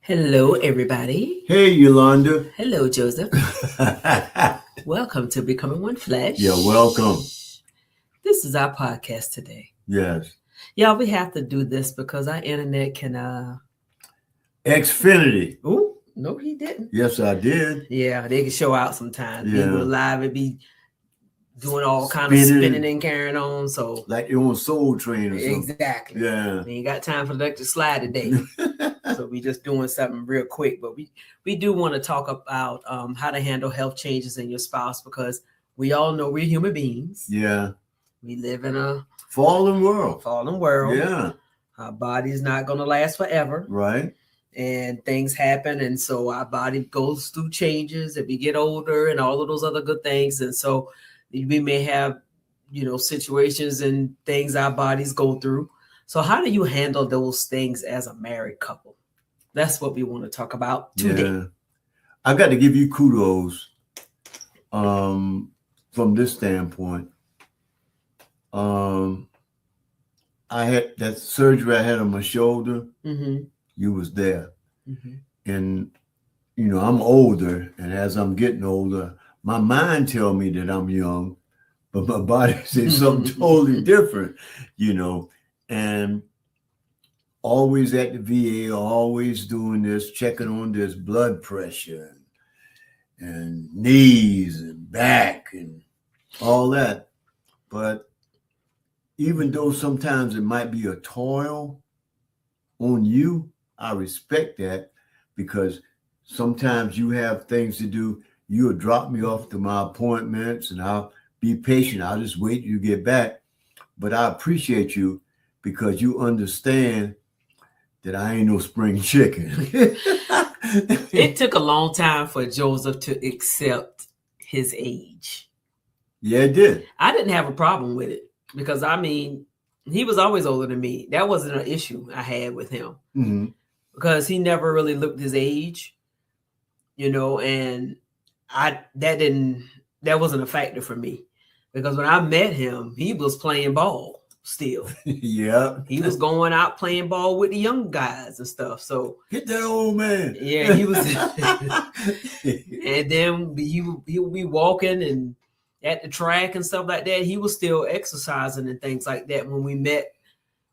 Hello, everybody. Hey, Yolanda. Hello, Joseph. Welcome to Becoming One Flesh. Yeah, welcome. This is our podcast today. Yes. Y'all, we have to do this because our internet can. Xfinity. Oh, no, he didn't. Yes, I did. Yeah, they can show out sometimes. Yeah. People live and be doing all kind of spinning and carrying on. So like you're on Soul Train or something. Exactly. Yeah. We ain't got time for the electric slide today. So we just doing something real quick. But we do want to talk about how to handle health changes in your spouse, because we all know we're human beings. Yeah. We live in a fallen world. Yeah. Our body's not going to last forever. Right. And things happen. And so our body goes through changes and we get older and all of those other good things. And so we may have, situations and things our bodies go through. So how do you handle those things as a married couple? That's what we want to talk about today. Yeah. I got to give you kudos from this standpoint. I had that surgery I had on my shoulder. Mm-hmm. You was there. Mm-hmm. And, I'm older. And as I'm getting older, my mind tells me that I'm young, but my body says something totally different, and always at the VA, always doing this, checking on this blood pressure and knees and back and all that. But even though sometimes it might be a toil on you, I respect that, because sometimes you have things to do. You'll drop me off to my appointments and I'll be patient. I'll just wait till you get back. But I appreciate you because you understand that I ain't no spring chicken. It took a long time for Joseph to accept his age. Yeah, it did. I didn't have a problem with it because, he was always older than me. That wasn't an issue I had with him. Mm-hmm. Because he never really looked his age, and that wasn't a factor for me, because when I met him, he was playing ball still. Yeah. He was going out playing ball with the young guys and stuff. So get that old man. Yeah, he was. And then he would be walking and at the track and stuff like that. He was still exercising and things like that when we met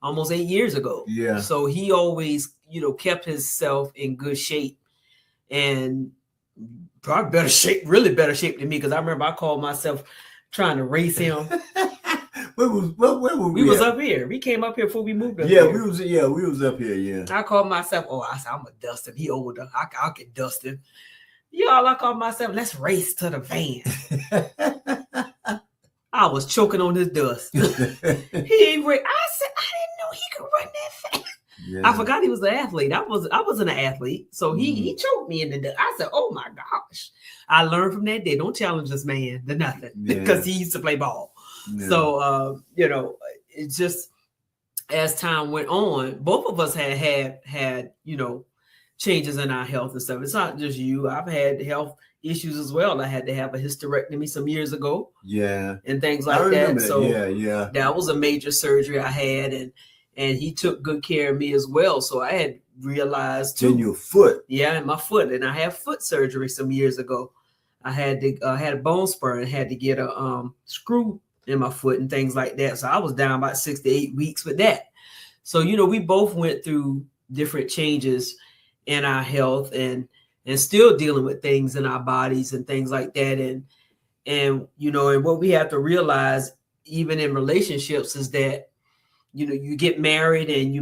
almost 8 years ago. Yeah. So he always, kept himself in good shape, and probably really better shape than me. Because I remember I called myself trying to race him. Where we was up here. We came up here before we moved up here. Yeah, we was up here. Yeah. I called myself. I said, I'm gonna dust him. He older. I can dust him. Y'all, I called myself. Let's race to the van. I was choking on his dust. He ain't ready. I said, I didn't know he could run that fast. Yeah. I forgot he was an athlete. I wasn't an athlete. So he choked me in the dust. I said, oh my gosh. I learned from that day. Don't challenge this man to nothing, because he used to play ball. Yeah. So, it's just, as time went on, both of us had changes in our health and stuff. It's not just you. I've had health issues as well. I had to have a hysterectomy some years ago. Yeah. And things like that. So yeah. That was a major surgery I had, and he took good care of me as well. So I had realized too. In your foot. Yeah, in my foot. And I had foot surgery some years ago. I had a bone spur and had to get a screw in my foot and things like that. So I was down about 6 to 8 weeks with that. So, we both went through different changes in our health and still dealing with things in our bodies and things like that. And what we have to realize, even in relationships, is that, you get married and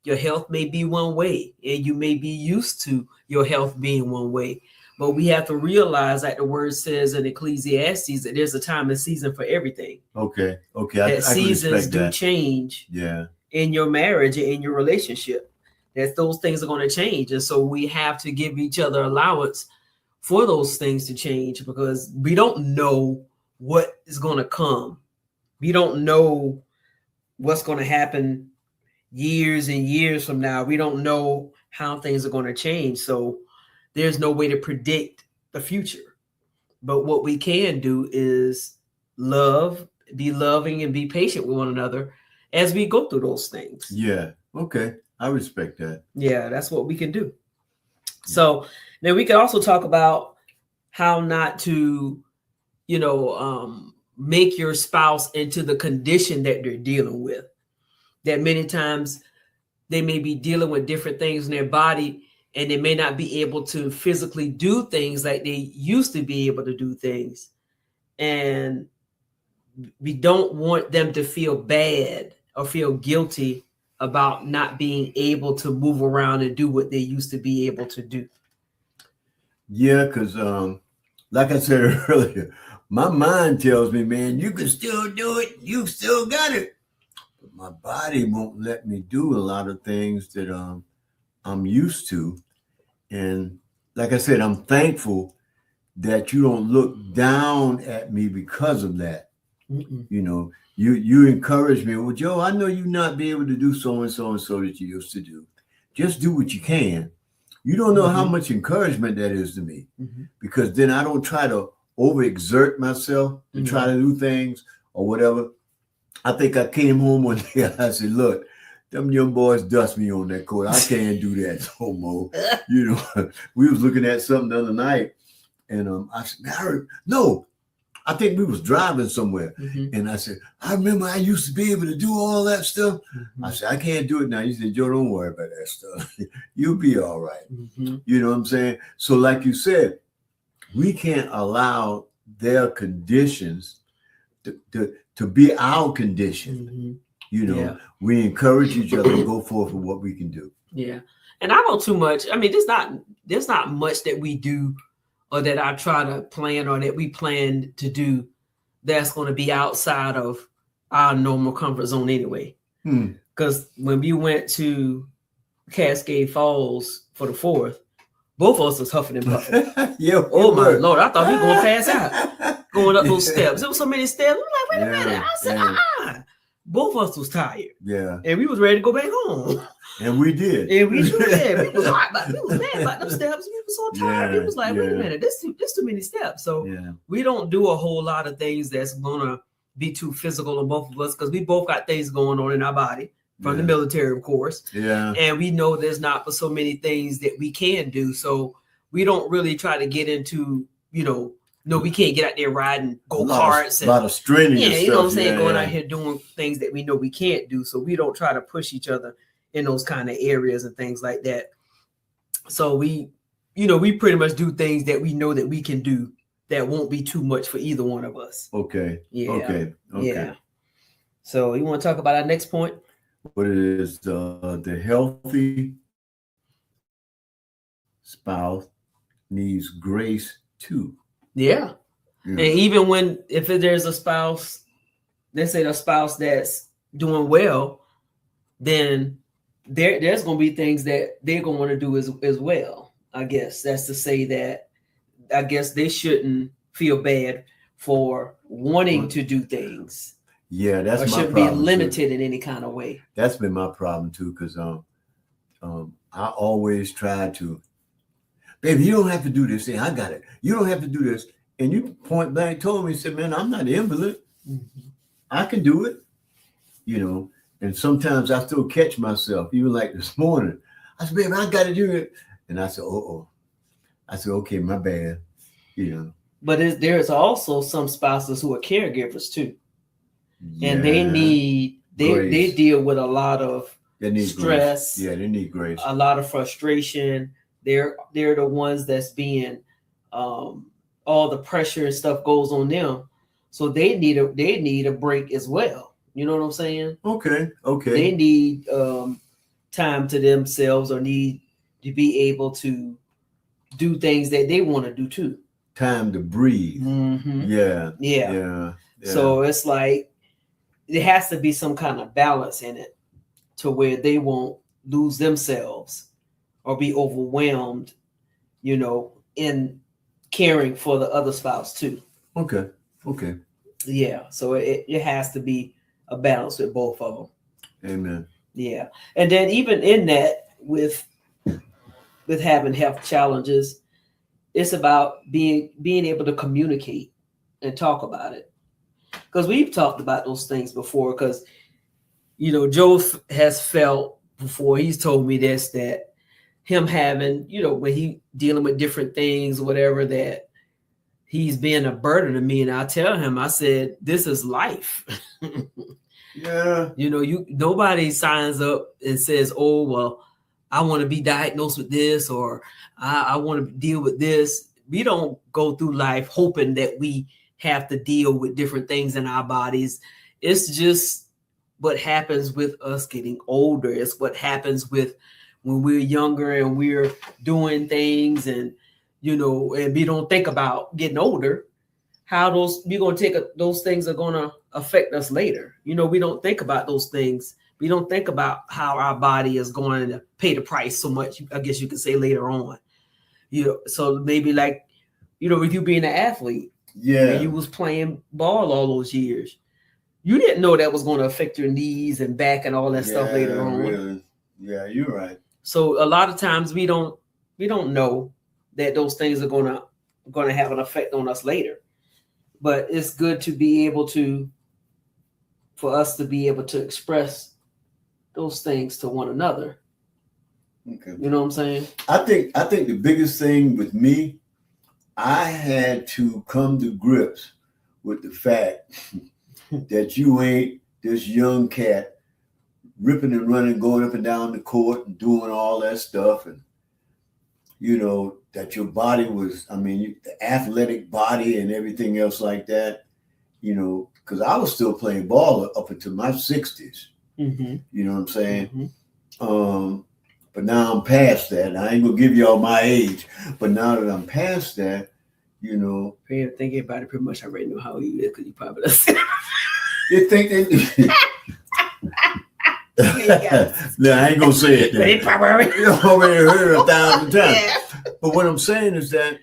your health may be one way, and you may be used to your health being one way. But we have to realize, like the word says in Ecclesiastes, that there's a time and season for everything. Okay. That seasons do change. Yeah. In your marriage and in your relationship, that those things are going to change. And so we have to give each other allowance for those things to change, because we don't know what is going to come. We don't know what's going to happen years and years from now. We don't know how things are going to change. So there's no way to predict the future. But what we can do is be loving, and be patient with one another as we go through those things. Yeah. Okay. I respect that. Yeah, that's what we can do. So then we can also talk about how not to, make your spouse into the condition that they're dealing with. That many times they may be dealing with different things in their body, and they may not be able to physically do things like they used to be able to do things. And we don't want them to feel bad or feel guilty about not being able to move around and do what they used to be able to do. Yeah, because like I said earlier, my mind tells me, man, you can still do it. You still got it. But my body won't let me do a lot of things that I'm used to. And like I said, I'm thankful that you don't look down at me because of that. Mm-mm. You know, you encourage me. Well, Joe, I know you not be able to do so and so that you used to do. Just do what you can. You don't know how much encouragement that is to me, because then I don't try to overexert myself to try to do things or whatever. I think I came home one day. I said, look, them young boys dust me on that court. I can't do that no more. You know, we was looking at something the other night, and I said, no, I think we was driving somewhere. And I said, I remember I used to be able to do all that stuff. I said, I can't do it now. You said, Joe, don't worry about that stuff. You'll be all right. You know what I'm saying? So like you said, we can't allow their conditions to be our condition. You know, we encourage each other to go forth with what we can do. Yeah. And I know too much. I mean, there's not much that we do or that I try to plan or that we plan to do that's going to be outside of our normal comfort zone anyway. Because when we went to Cascade Falls for the 4th, both of us was huffing and puffing. Oh my Lord, I thought we were going to pass out going up those steps. There was so many steps. I'm like, wait a minute. I said, both of us was tired. Yeah. And we was ready to go back home. And we did. And we did. We was hot, but we was mad about them steps. We was so tired. We was like, wait a minute, this too many steps. So we don't do a whole lot of things that's gonna be too physical on both of us, because we both got things going on in our body from the military, of course. Yeah. And we know there's not so many things that we can do. So we don't really try to get into, no, we can't get out there riding go-karts. A lot of strenuous stuff. You know what I'm saying? Going out here doing things that we know we can't do. So we don't try to push each other in those kind of areas and things like that. So we pretty much do things that we know that we can do that won't be too much for either one of us. Okay. Yeah. Okay. Yeah. So you want to talk about our next point? What is the healthy spouse needs grace too. Yeah. And even if there's a spouse, let's say a spouse that's doing well, then there's going to be things that they're going to want to do as well. I guess that's to say that I guess they shouldn't feel bad for wanting to do things. Yeah, that's my problem. Or shouldn't be limited in any kind of way. That's been my problem too, because I always try to, baby, you don't have to do this. Say, I got it. You don't have to do this. And you point blank told me, said, man, I'm not an invalid. I can do it. And sometimes I still catch myself, even like this morning. I said, baby, I got to do it. And I said, I said, okay, my bad. But there's also some spouses who are caregivers too. Yeah, and they deal with a lot of stress. Grace. Yeah, they need grace. A lot of frustration. They're the ones that's being all the pressure and stuff goes on them. So they need a break as well. You know what I'm saying? Okay. They need time to themselves, or need to be able to do things that they want to do too. Time to breathe. Yeah. So it's like there has to be some kind of balance in it to where they won't lose themselves or be overwhelmed, in caring for the other spouse too. Okay. Yeah. So it has to be a balance with both of them. Amen. Yeah. And then even in that, with having health challenges, it's about being able to communicate and talk about it. Because we've talked about those things before, because, Joe has felt before, he's told me this, that him having, when he dealing with different things, whatever, that he's being a burden to me. And I tell him, I said, this is life. Yeah. Nobody signs up and says, oh, well, I want to be diagnosed with this, or I want to deal with this. We don't go through life hoping that we have to deal with different things in our bodies. It's just what happens with us getting older. It's what happens with when we're younger and we're doing things, and and we don't think about getting older, how those things are going to affect us later. We don't think about those things. We don't think about how our body is going to pay the price so much, I guess you could say, later on. So maybe like, with you being an athlete, and you was playing ball all those years, you didn't know that was going to affect your knees and back and all that stuff later on. Really. Yeah, you're right. So a lot of times we don't know that those things are going to have an effect on us later. But it's good to be able for us to be able to express those things to one another. Okay. You know what I'm saying? I think the biggest thing with me, I had to come to grips with the fact that you ain't this young cat ripping and running, going up and down the court and doing all that stuff. And, that your body was, the athletic body and everything else like that, because I was still playing ball up until my 60s. Mm-hmm. You know what I'm saying? Mm-hmm. But now I'm past that. I ain't going to give y'all my age. But now that I'm past that, I think everybody pretty much already know how you is, because you probably listen. You think they... No, I ain't gonna say it. They probably already heard it 1,000 times. Yeah. But what I'm saying is that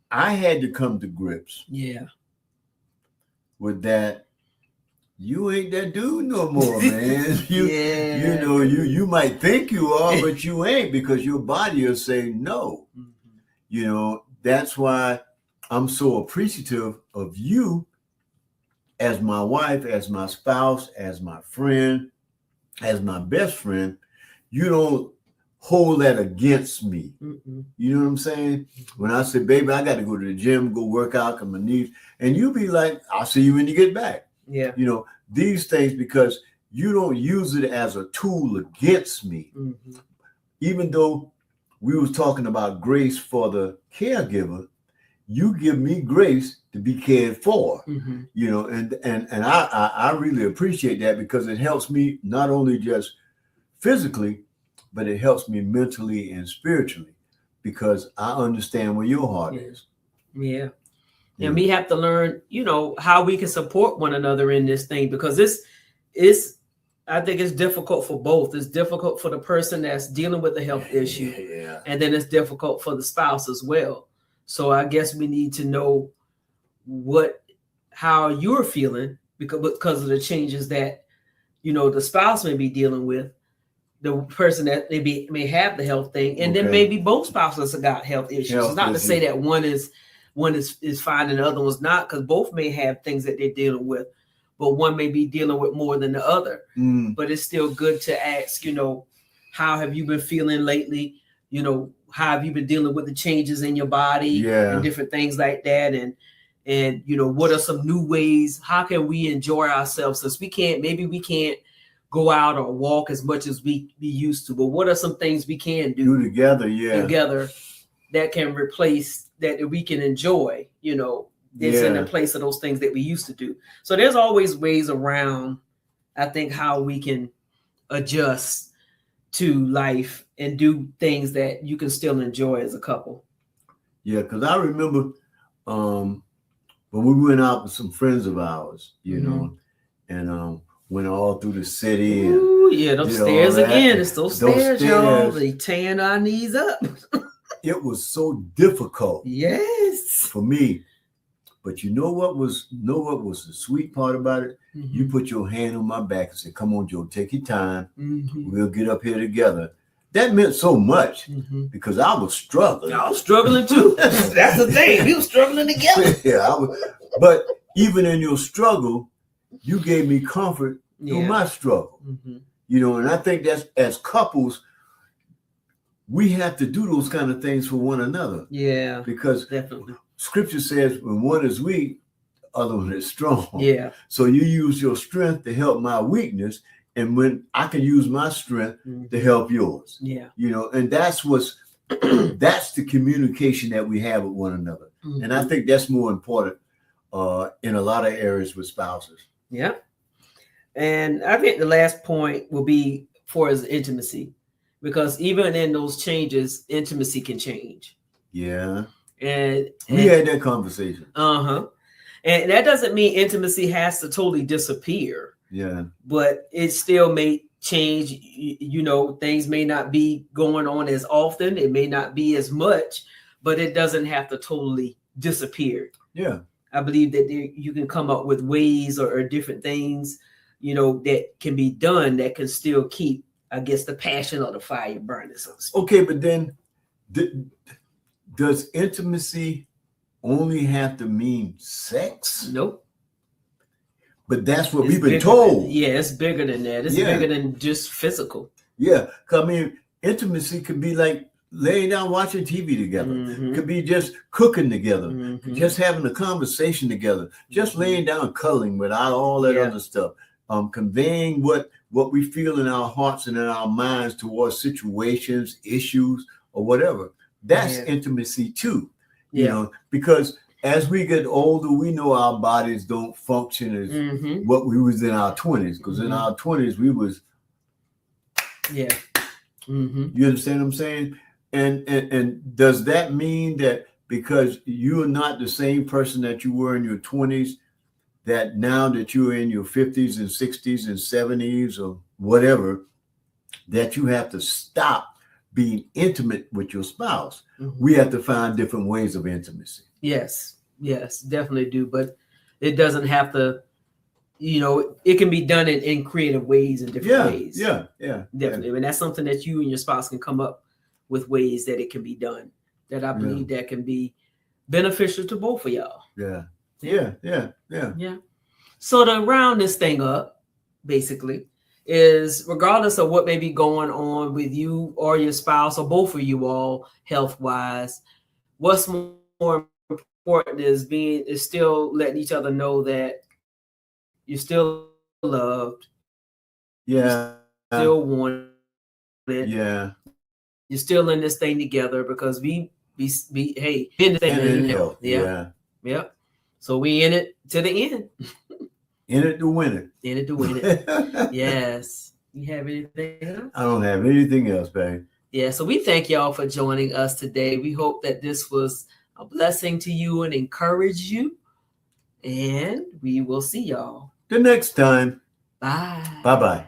I had to come to grips. Yeah. With that, you ain't that dude no more, man. You might think you are, but you ain't, because your body will say no. Mm-hmm. That's why I'm so appreciative of you as my wife, as my spouse, as my friend, as my best friend. You don't hold that against me. Mm-mm. You know what I'm saying? When I say, baby, I got to go to the gym, go work out, because my knees, and you be like, I'll see you when you get back. Yeah. These things, because you don't use it as a tool against me. Mm-hmm. Even though we was talking about grace for the caregiver, you give me grace to be cared for. Mm-hmm. And I really appreciate that, because it helps me not only just physically, but it helps me mentally and spiritually, because I understand where your heart is. Yeah. And we have to learn, how we can support one another in this thing, because I think it's difficult for both. It's difficult for the person that's dealing with the health issue. Yeah. And then it's difficult for the spouse as well. So I guess we need to know how you're feeling, because of the changes that, the spouse may be dealing with, the person that may have the health thing. And then maybe both spouses have got health issues. It's not to say that one is fine and the other one's not, because both may have things that they're dealing with, but one may be dealing with more than the other. But it's still good to ask, how have you been feeling lately? How have you been dealing with the changes in your body and different things like that? And what are some new ways? How can we enjoy ourselves, since we can't go out or walk as much as we used to, but what are some things we can do together that can replace that we can enjoy, that's in the place of those things that we used to do. So there's always ways around, I think, how we can adjust to life and do things that you can still enjoy as a couple. Yeah, because I remember when we went out with some friends of ours, and went all through the city. Ooh, those stairs again. It's those stairs, y'all. They tearing our knees up. It was so difficult. Yes. For me. But you know what was the sweet part about it? Mm-hmm. You put your hand on my back and said, come on, Joe, take your time. Mm-hmm. We'll get up here together. That meant so much, because I was struggling. I was struggling too. That's the thing. We were struggling together. But even in your struggle, you gave me comfort through my struggle. And I think that's, as couples, we have to do those kind of things for one another. Yeah, Because definitely. Scripture says when one is weak, other one is strong. Yeah. So you use your strength to help my weakness, and when I can use my strength to help yours. Yeah. And that's that's the communication that we have with one another. And I think that's more important in a lot of areas with spouses. Yeah. And I think the last point will be for is intimacy, because even in those changes, intimacy can change. Yeah. And we had that conversation. And that doesn't mean intimacy has to totally disappear. Yeah. But it still may change. Things may not be going on as often. It may not be as much, but it doesn't have to totally disappear. Yeah. I believe that you can come up with ways or different things, that can be done that can still keep, I guess, the passion or the fire burning. Okay, but then does intimacy only have to mean sex? Nope. But that's what we've been told. It's bigger than that. It's bigger than just physical. Yeah. I mean, intimacy could be like laying down watching TV together. Could be just cooking together. Just having a conversation together. Just laying down cuddling without all that other stuff. Conveying what we feel in our hearts and in our minds towards situations, issues, or whatever. That's intimacy too. Because as we get older, we know our bodies don't function as what we was in our 20s. Because in our 20s, we was. Yeah. You understand what I'm saying? And does that mean that because you're not the same person that you were in your 20s, that now that you're in your 50s and 60s and 70s or whatever, that you have to stop being intimate with your spouse? We have to find different ways of intimacy. Yes, definitely do. But it doesn't have to, it can be done in creative ways and different ways. Yeah, definitely. And that's something that you and your spouse can come up with ways that it can be done, that I believe that can be beneficial to both of y'all. Yeah. So to round this thing up, basically, is regardless of what may be going on with you or your spouse or both of you all health-wise, what's more important is still letting each other know that you're still loved. Yeah. You're still wanted. Yeah. You're still in this thing together because we in this thing in health. Yeah. So we in it to the end. In it to win it. In it to win it. Yes. You have anything else? I don't have anything else, babe. Yeah. So we thank y'all for joining us today. We hope that this was a blessing to you and encourage you. And we will see y'all the next time. Bye. Bye-bye.